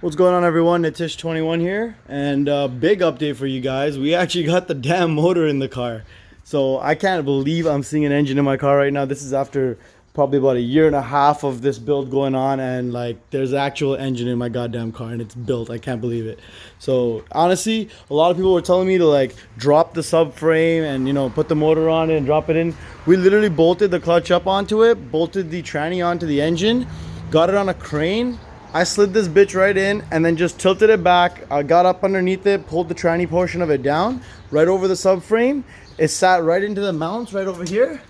What's going on, everyone? Nitish21 here, and big update for you guys. We actually got the damn motor in the car. So I can't believe I'm seeing an engine in my car right now. This is after probably about 1.5 years of this build going on, and like there's an actual engine in my goddamn car and it's built. I can't believe it. So honestly, a lot of people were telling me to like drop the subframe and, you know, put the motor on it and drop it in. We literally bolted the clutch up onto it, bolted the tranny onto the engine, got it on a crane. I slid this bitch right in and then just tilted it back. I got up underneath it, pulled the tranny portion of it down, right over the subframe. It sat right into the mounts right over here.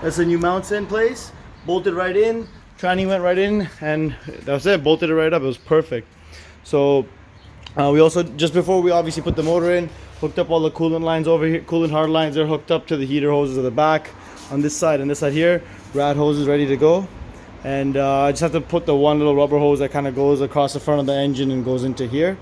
That's the new mounts in place. Bolted right in, tranny went right in, and that's it. Bolted it right up. It was perfect. So we also, just before we obviously put the motor in, hooked up all the coolant lines over here. Coolant hard lines are hooked up to the heater hoses at the back on this side and this side here. Rad hose is ready to go. And I just have to put the one little rubber hose that kind of goes across the front of the engine and goes into here.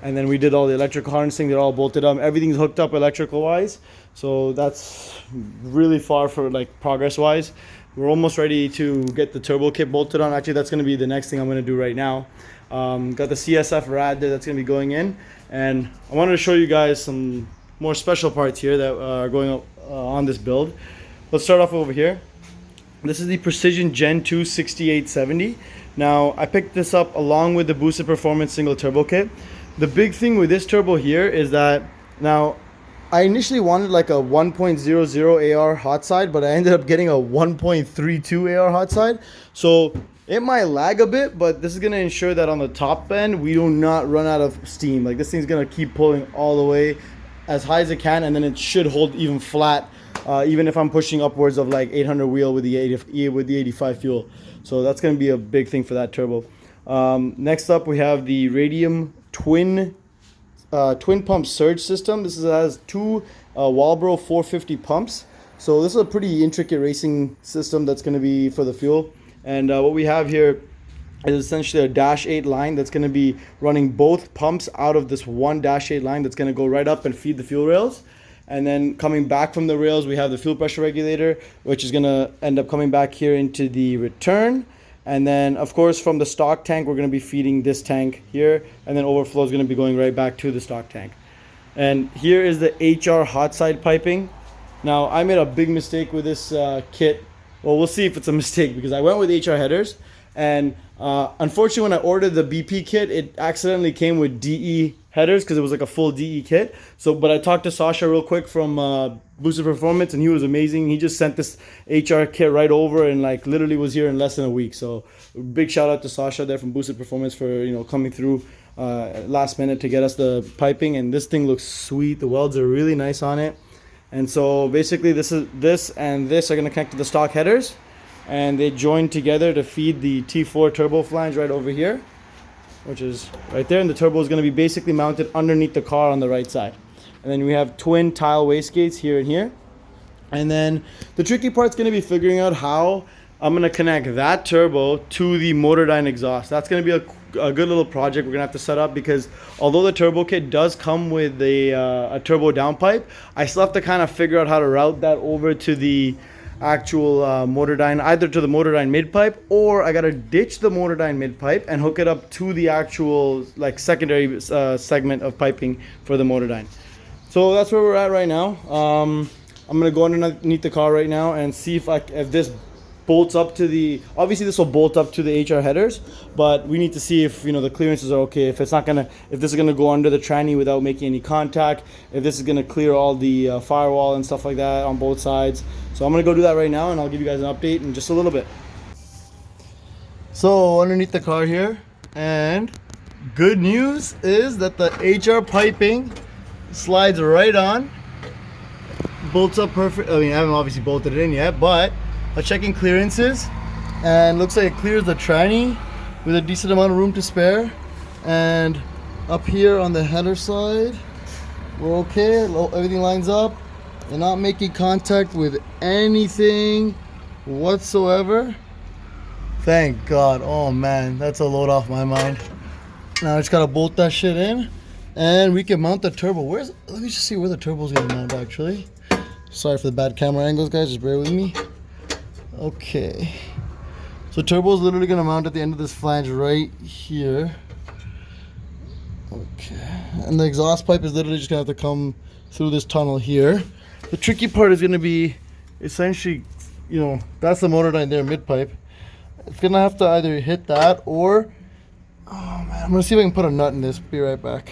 And then we did all the electrical harnessing. They're all bolted up. Everything's hooked up electrical wise. So that's really far for like progress wise. We're almost ready to get the turbo kit bolted on. Actually, that's going to be the next thing I'm going to do right now. Got the CSF rad there that's going to be going in. And I wanted to show you guys some more special parts here that are going up on this build. Let's start off over here. This is the Precision Gen 2 6870. Now, I picked this up along with the Boosted Performance single turbo kit. The big thing with this turbo here is that, now, I initially wanted like a 1.00 AR Hotside, but I ended up getting a 1.32 AR Hotside. So it might lag a bit, but this is going to ensure that on the top end, we do not run out of steam. Like, this thing's going to keep pulling all the way as high as it can, and then it should hold even flat. Even if I'm pushing upwards of like 800 wheel with the 85 fuel. So that's going to be a big thing for that turbo. Next up, we have the Radium twin pump surge system. This has two Walbro 450 pumps. So this is a pretty intricate racing system that's going to be for the fuel. And what we have here is essentially a -8 line that's going to be running both pumps out of this one -8 line that's going to go right up and feed the fuel rails. And then coming back from the rails, we have the fuel pressure regulator, which is going to end up coming back here into the return. And then, of course, from the stock tank, we're going to be feeding this tank here. And then overflow is going to be going right back to the stock tank. And here is the HR Hotside piping. Now, I made a big mistake with this kit. Well, we'll see if it's a mistake, because I went with HR headers. And unfortunately, when I ordered the BP kit, it accidentally came with DE headers because it was like a full DE kit. So, but I talked to Sasha real quick from Boosted Performance, and he was amazing. He just sent this HR kit right over and like literally was here in less than a week. So big shout out to Sasha there from Boosted Performance for, you know, coming through last minute to get us the piping. And this thing looks sweet. The welds are really nice on it. And so basically this and this are going to connect to the stock headers, and they join together to feed the T4 turbo flange right over here, which is right there. And the turbo is going to be basically mounted underneath the car on the right side. And then we have twin tile wastegates here and here. And then the tricky part's going to be figuring out how I'm going to connect that turbo to the Motordyne exhaust. That's going to be a good little project we're going to have to set up, because although the turbo kit does come with a turbo downpipe, I still have to kind of figure out how to route that over to the actual Motordyne, either to the Motordyne mid pipe, or I gotta ditch the Motordyne mid pipe and hook it up to the actual like secondary segment of piping for the Motordyne. So that's where we're at right now. I'm gonna go underneath the car right now and see if this bolts up to the, obviously this will bolt up to the HR headers, but we need to see if, you know, the clearances are okay, if this is gonna go under the tranny without making any contact, if this is gonna clear all the firewall and stuff like that on both sides. So I'm gonna go do that right now, and I'll give you guys an update in just a little bit. So underneath the car here, and good news is that the HR piping slides right on, bolts up perfect. I mean, I haven't obviously bolted it in yet, but I'm checking clearances, and looks like it clears the tranny with a decent amount of room to spare. And up here on the header side, we're okay. Everything lines up. They're not making contact with anything whatsoever. Thank God. Oh man, that's a load off my mind. Now I just gotta bolt that shit in, and we can mount the turbo. Let me just see where the turbo's gonna mount actually. Sorry for the bad camera angles, guys, just bear with me. Okay. So turbo is literally going to mount at the end of this flange right here. Okay. And the exhaust pipe is literally just going to have to come through this tunnel here. The tricky part is going to be essentially, you know, that's the motor line there, mid pipe. It's going to have to either hit that or, oh man, I'm going to see if I can put a nut in this. Be right back.